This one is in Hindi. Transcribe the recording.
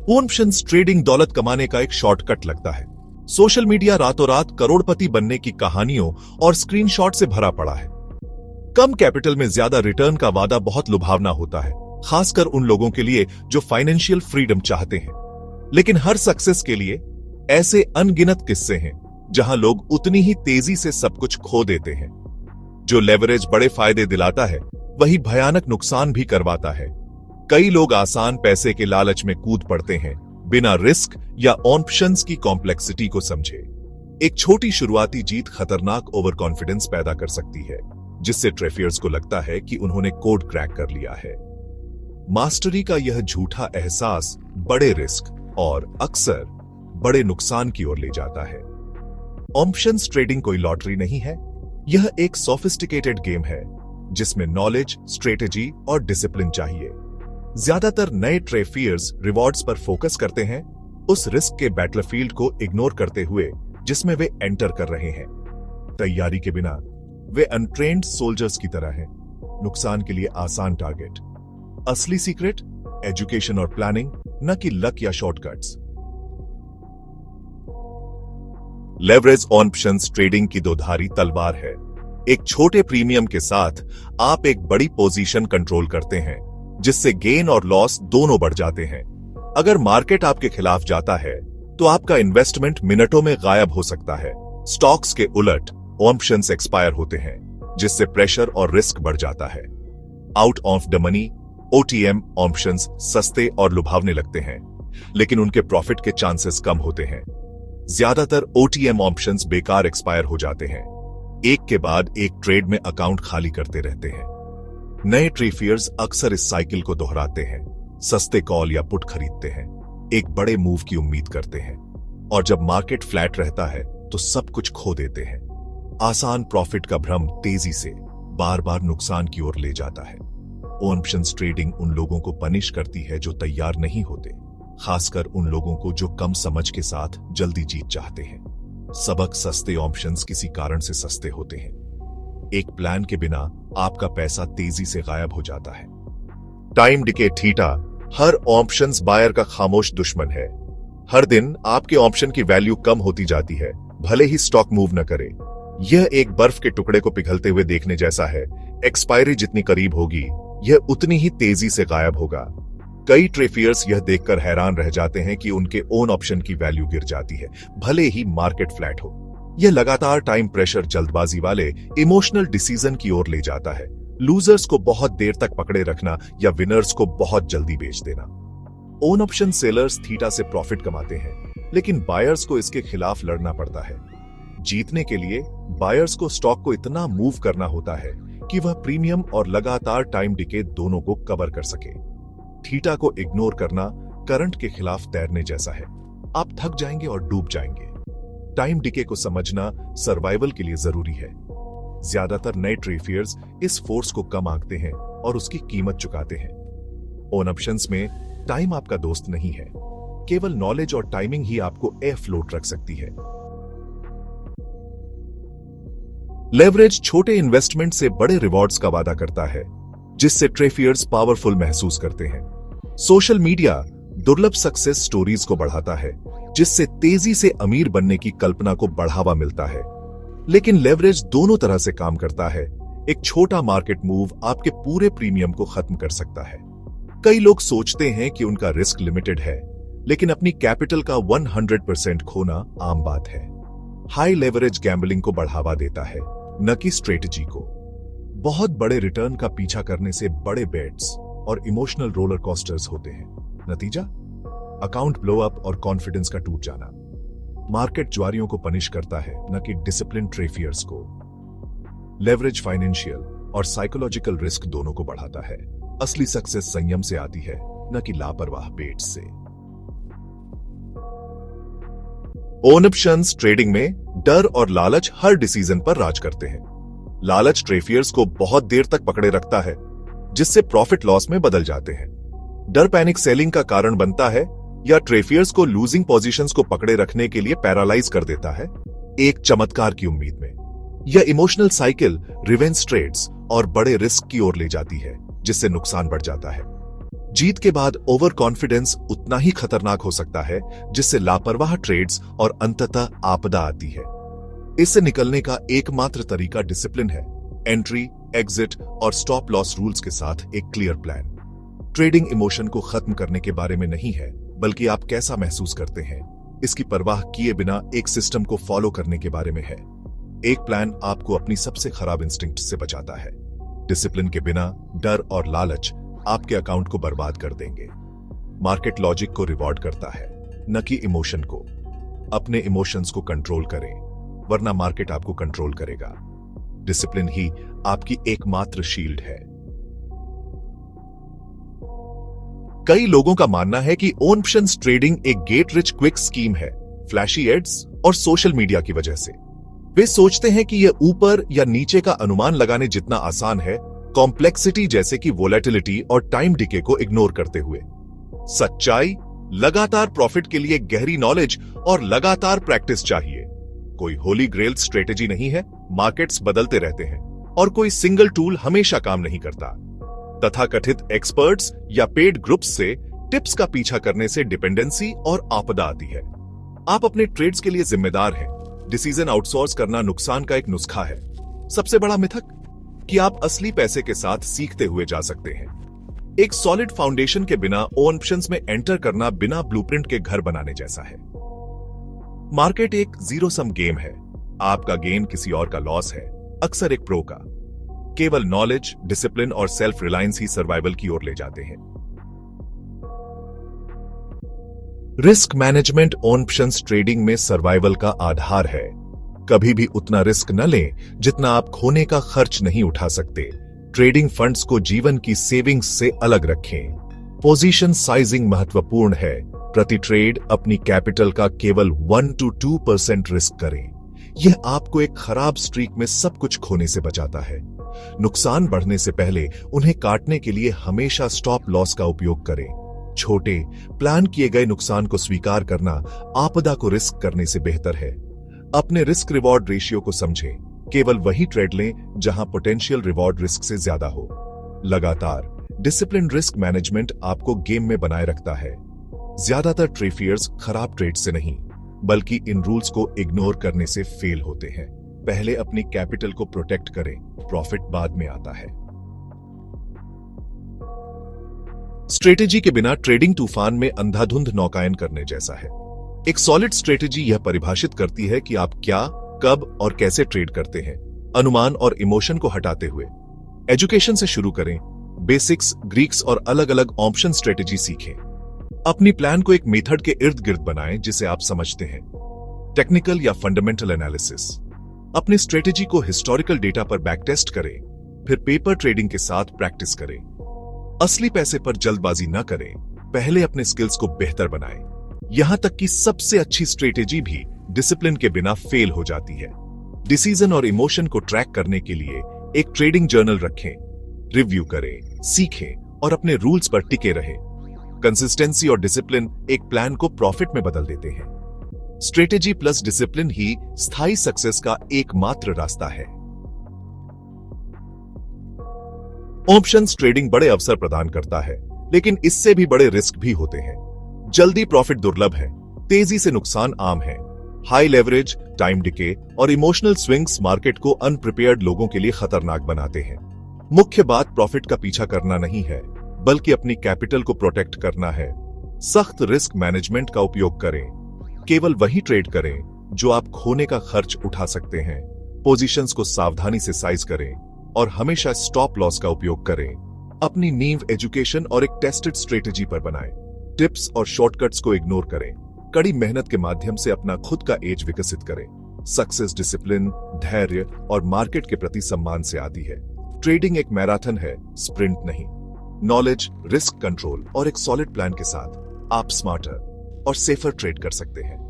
ऑप्शंस ट्रेडिंग दौलत कमाने का एक शॉर्टकट लगता है। सोशल मीडिया रातों रात करोड़पति बनने की कहानियों और स्क्रीनशॉट से भरा पड़ा है। कम कैपिटल में ज्यादा रिटर्न का वादा बहुत लुभावना होता है, खासकर उन लोगों के लिए जो फाइनेंशियल फ्रीडम चाहते हैं। लेकिन हर सक्सेस के लिए ऐसे अनगिनत किस्से हैं जहां लोग उतनी ही तेजी से सब कुछ खो देते हैं। जो लेवरेज बड़े फायदे दिलाता है वही भयानक नुकसान भी करवाता है। कई लोग आसान पैसे के लालच में कूद पड़ते हैं बिना रिस्क या ऑप्शंस की कॉम्प्लेक्सिटी को समझे। एक छोटी शुरुआती जीत खतरनाक ओवर कॉन्फिडेंस पैदा कर सकती है, जिससे ट्रेफियर्स को लगता है कि उन्होंने कोड क्रैक कर लिया है। मास्टरी का यह झूठा एहसास बड़े रिस्क और अक्सर बड़े नुकसान की ओर ले जाता है। ऑप्शंस ट्रेडिंग कोई लॉटरी नहीं है, यह एक सोफिस्टिकेटेड गेम है जिसमें नॉलेज, स्ट्रेटेजी और डिसिप्लिन चाहिए। ज्यादातर नए ट्रेफियर्स रिवॉर्ड्स पर फोकस करते हैं, उस रिस्क के बैटलफील्ड को इग्नोर करते हुए जिसमें वे एंटर कर रहे हैं। तैयारी के बिना वे अनट्रेन्ड सोल्जर्स की तरह हैं, नुकसान के लिए आसान टारगेट। असली सीक्रेट एजुकेशन और प्लानिंग, न कि लक या शॉर्टकट्स। लेवरेज ऑप्शंस ट्रेडिंग की दोधारी तलवार है। एक छोटे प्रीमियम के साथ आप एक बड़ी पोजीशन कंट्रोल करते हैं, जिससे गेन और लॉस दोनों बढ़ जाते हैं। अगर मार्केट आपके खिलाफ जाता है तो आपका इन्वेस्टमेंट मिनटों में गायब हो सकता है। स्टॉक्स के उलट ऑप्शंस एक्सपायर होते हैं, जिससे प्रेशर और रिस्क बढ़ जाता है। Out of the money OTM options सस्ते और लुभावने लगते हैं, लेकिन उनके प्रॉफिट के चांसेस कम होते हैं। ज्यादातर ओटीएम ऑप्शंस बेकार एक्सपायर हो जाते हैं, एक के बाद एक ट्रेड में अकाउंट खाली करते रहते हैं। नए ट्रेफियर्स अक्सर इस साइकिल को दोहराते हैं, सस्ते कॉल या पुट खरीदते हैं, एक बड़े मूव की उम्मीद करते हैं, और जब मार्केट फ्लैट रहता है तो सब कुछ खो देते हैं। आसान प्रॉफिट का भ्रम तेजी से बार बार नुकसान की ओर ले जाता है। ऑप्शंस ट्रेडिंग उन लोगों को पनिश करती है जो तैयार नहीं होते, खासकर उन लोगों को जो कम समझ के साथ जल्दी जीत चाहते हैं। सबक सस्ते ऑप्शंस किसी कारण से सस्ते होते हैं। एक प्लान के बिना आपका पैसा तेजी से गायब हो जाता है। टाइम डिके थीटा हर ऑप्शंस बायर का खामोश दुश्मन है। हर दिन आपके ऑप्शन की वैल्यू कम होती जाती है, भले ही स्टॉक मूव न करे। यह एक बर्फ के टुकड़े को पिघलते हुए देखने जैसा है। एक्सपायरी जितनी करीब होगी, यह उतनी ही तेजी से गायब होगा। कई ट्रेफियर्स यह देखकर हैरान रह जाते हैं कि उनके ओन ऑप्शन की वैल्यू गिर जाती है, भले ही मार्केट फ्लैट हो। यह लगातार टाइम प्रेशर जल्दबाजी वाले इमोशनल डिसीजन की ओर ले जाता है। लूजर्स को बहुत देर तक पकड़े रखना या विनर्स को बहुत जल्दी बेच देना। ओन ऑप्शन सेलर्स थीटा से प्रॉफिट कमाते हैं, लेकिन बायर्स को इसके खिलाफ लड़ना पड़ता है। जीतने के लिए बायर्स को स्टॉक को इतना मूव करना होता है कि वह प्रीमियम और लगातार टाइम डिके दोनों को कवर कर सके। थीटा को इग्नोर करना करंट के खिलाफ तैरने जैसा है, आप थक जाएंगे और डूब जाएंगे। टाइम डिके को समझना सर्वाइवल के लिए जरूरी है। ज्यादातर नए ट्रेफियर्स इस फोर्स को कम आंकते हैं और उसकी कीमत चुकाते हैं। ऑन ऑप्शंस में टाइम आपका दोस्त नहीं है, केवल नॉलेज और टाइमिंग ही आपको एफ्लोट रख सकती है। लेवरेज छोटे इन्वेस्टमेंट से बड़े रिवॉर्ड्स का वादा करता है, जिससे ट्रेफियर्स पावरफुल महसूस करते हैं। सोशल मीडिया दुर्लभ सक्सेस स्टोरीज को बढ़ाता है, जिससे तेजी से अमीर बनने की कल्पना को बढ़ावा मिलता है। लेकिन लेवरेज दोनों तरह से काम करता है। एक छोटा मार्केट मूव आपके पूरे प्रीमियम को खत्म कर सकता है। कई लोग सोचते हैं कि उनका रिस्क लिमिटेड है, लेकिन अपनी कैपिटल का 100% खोना आम बात है। हाई लेवरेज गैम्बलिंग को बढ़ावा देता है, न कि स्ट्रेटजी को। बहुत बड़े रिटर्न का पीछा करने से बड़े बेट्स और इमोशनल रोलर कोस्टर्स होते हैं। नतीजा अकाउंट ब्लो अप और कॉन्फिडेंस का टूट जाना। मार्केट ज्वारियों को पनिश करता है, न कि डिसिप्लिन ट्रेफियर्स को। लेवरेज फाइनेंशियल और साइकोलॉजिकल रिस्क दोनों को बढ़ाता है। असली सक्सेस संयम से आती है, न कि लापरवाह बेट्स से। ओन ऑप्शंस ट्रेडिंग में डर और लालच हर डिसीजन पर राज करते हैं। लालच ट्रेफियर्स को बहुत देर तक पकड़े रखता है, जिससे प्रॉफिट लॉस में बदल जाते हैं। डर पैनिक सेलिंग का कारण बनता है या ट्रेफियर्स को लूजिंग पोजीशंस को पकड़े रखने के लिए पैरालाइज कर देता है, एक चमत्कार की उम्मीद में। यह इमोशनल साइकिल रिवेंज ट्रेड्स और बड़े रिस्क की ओर ले जाती है, जिससे नुकसान बढ़ जाता है। जीत के बाद ओवर कॉन्फिडेंस उतना ही खतरनाक हो सकता है जिससे लापरवाह ट्रेड्स और अंततः आपदा आती है। इससे निकलने का एकमात्र तरीका डिसिप्लिन है, एंट्री, एग्जिट और स्टॉप लॉस रूल्स के साथ एक क्लियर प्लान। ट्रेडिंग इमोशन को खत्म करने के बारे में नहीं है, बल्कि आप कैसा महसूस करते हैं इसकी परवाह किए बिना एक सिस्टम को फॉलो करने के बारे में है। एक प्लान आपको अपनी सबसे खराब इंस्टिंक्ट से बचाता है। डिसिप्लिन के बिना डर और लालच आपके अकाउंट को बर्बाद कर देंगे। मार्केट लॉजिक को रिवॉर्ड करता है, न कि इमोशन को। अपने इमोशंस को कंट्रोल करें, वरना मार्केट आपको कंट्रोल करेगा। डिसिप्लिन ही आपकी एकमात्र शील्ड है। कई लोगों का मानना है कि ऑप्शंस ट्रेडिंग एक गेट रिच क्विक स्कीम है, फ्लैशी एड्स और सोशल मीडिया की वजह से। वे सोचते हैं कि यह ऊपर या नीचे का अनुमान लगाने जितना आसान है, कॉम्प्लेक्सिटी जैसे कि वोलेटिलिटी और टाइम डिके को इग्नोर करते हुए। सच्चाई, लगातार प्रॉफिट के लिए गहरी नॉलेज और लगातार प्रैक्टिस चाहिए। कोई होली ग्रेल स्ट्रेटेजी नहीं है, मार्केट्स बदलते रहते हैं और कोई सिंगल टूल हमेशा काम नहीं करता। तथाकथित एक्सपर्ट्स या पेड ग्रुप्स से टिप्स का पीछा करने से डिपेंडेंसी और आपदा आती है। आप अपने ट्रेड्स के लिए जिम्मेदार हैं। डिसीजन आउटसोर्स करना नुकसान का एक नुस्खा है। सबसे बड़ा मिथक कि आप असली पैसे के साथ सीखते हुए जा सकते हैं। एक सॉलिड फाउंडेशन के बिना ऑप्शंस में एंटर करना बिना ब्लूप्रिंट के घर बनाने जैसा है। मार्केट एक जीरो सम गेम है। आपका गेन किसी और का लॉस है, अक्सर एक प्रो का। केवल नॉलेज, डिसिप्लिन और सेल्फ रिलायंस ही सर्वाइवल की ओर ले जाते हैं। रिस्क मैनेजमेंट ऑप्शंस ट्रेडिंग में सर्वाइवल का आधार है। कभी भी उतना रिस्क न लें जितना आप खोने का खर्च नहीं उठा सकते। ट्रेडिंग फंड्स को जीवन की सेविंग्स से अलग रखें। पोजीशन साइजिंग महत्वपूर्ण है। प्रति ट्रेड अपनी कैपिटल का केवल 1 to 2% रिस्क करें। यह आपको एक खराब स्ट्रीक में सब कुछ खोने से बचाता है। नुकसान बढ़ने से पहले उन्हें काटने के लिए हमेशा स्टॉप लॉस का उपयोग करें। छोटे प्लान किए गए नुकसान को स्वीकार करना आपदा को रिस्क करने से बेहतर है। अपने रिस्क रिवॉर्ड रेशियो को समझें। केवल वही ट्रेड लें जहां पोटेंशियल रिवॉर्ड रिस्क से ज्यादा हो। लगातार डिसिप्लिन रिस्क मैनेजमेंट आपको गेम में बनाए रखता है। ज्यादातर ट्रेफियर्स खराब ट्रेड से नहीं, बल्कि इन रूल्स को इग्नोर करने से फेल होते हैं। पहले अपनी कैपिटल को प्रोटेक्ट करें, प्रॉफिट बाद में आता है। स्ट्रेटेजी के बिना ट्रेडिंग तूफान में अंधाधुंध नौकायन करने जैसा है। एक सॉलिड स्ट्रेटेजी यह परिभाषित करती है कि आप क्या, कब और कैसे ट्रेड करते हैं, अनुमान और इमोशन को हटाते हुए। एजुकेशन से शुरू करें। बेसिक्स, ग्रीक्स और अलग अलग ऑप्शन स्ट्रेटेजी सीखें। अपनी प्लान को एक मेथड के इर्द गिर्द बनाएं जिसे आप समझते हैं। टेक्निकल या फंडामेंटल एनालिसिस। अपनी स्ट्रेटेजी को हिस्टोरिकल डेटा पर बैक टेस्ट करें, फिर पेपर ट्रेडिंग के साथ प्रैक्टिस करें। असली पैसे पर जल्दबाजी न करें, पहले अपने स्किल्स को बेहतर बनाएं। यहां तक कि सबसे अच्छी स्ट्रेटेजी भी डिसिप्लिन के बिना फेल हो जाती है। डिसीजन और इमोशन को ट्रैक करने के लिए एक ट्रेडिंग जर्नल रखें। रिव्यू करें, सीखें और अपने रूल्स पर टिके रहें। कंसिस्टेंसी और डिसिप्लिन एक प्लान को प्रॉफिट में बदल देते हैं। स्ट्रेटेजी प्लस डिसिप्लिन ही स्थायी सक्सेस का एकमात्र रास्ता है। ऑप्शंस ट्रेडिंग बड़े अवसर प्रदान करता है, लेकिन इससे भी बड़े रिस्क भी होते हैं। जल्दी प्रॉफिट दुर्लभ है, तेजी से नुकसान आम है। हाई लेवरेज, टाइम डिके और इमोशनल स्विंग्स मार्केट को अनप्रिपेयर्ड लोगों के लिए खतरनाक बनाते हैं। मुख्य बात प्रॉफिट का पीछा करना नहीं है, बल्कि अपनी कैपिटल को प्रोटेक्ट करना है। सख्त रिस्क मैनेजमेंट का उपयोग करें। केवल वही ट्रेड करें जो आप खोने का खर्च उठा सकते हैं। पोजीशंस को सावधानी से साइज करें और हमेशा स्टॉप लॉस का उपयोग करें। अपनी नींव एजुकेशन और एक टेस्टेड स्ट्रेटेजी पर बनाएं। टिप्स और शॉर्टकट्स को इग्नोर करें। कड़ी मेहनत के माध्यम से अपना खुद का एज विकसित करें। सक्सेस डिसिप्लिन, धैर्य और मार्केट के प्रति सम्मान से आती है। ट्रेडिंग एक मैराथन है, स्प्रिंट नहीं। नॉलेज, रिस्क कंट्रोल और एक सॉलिड प्लान के साथ आप स्मार्टर और सेफर ट्रेड कर सकते हैं।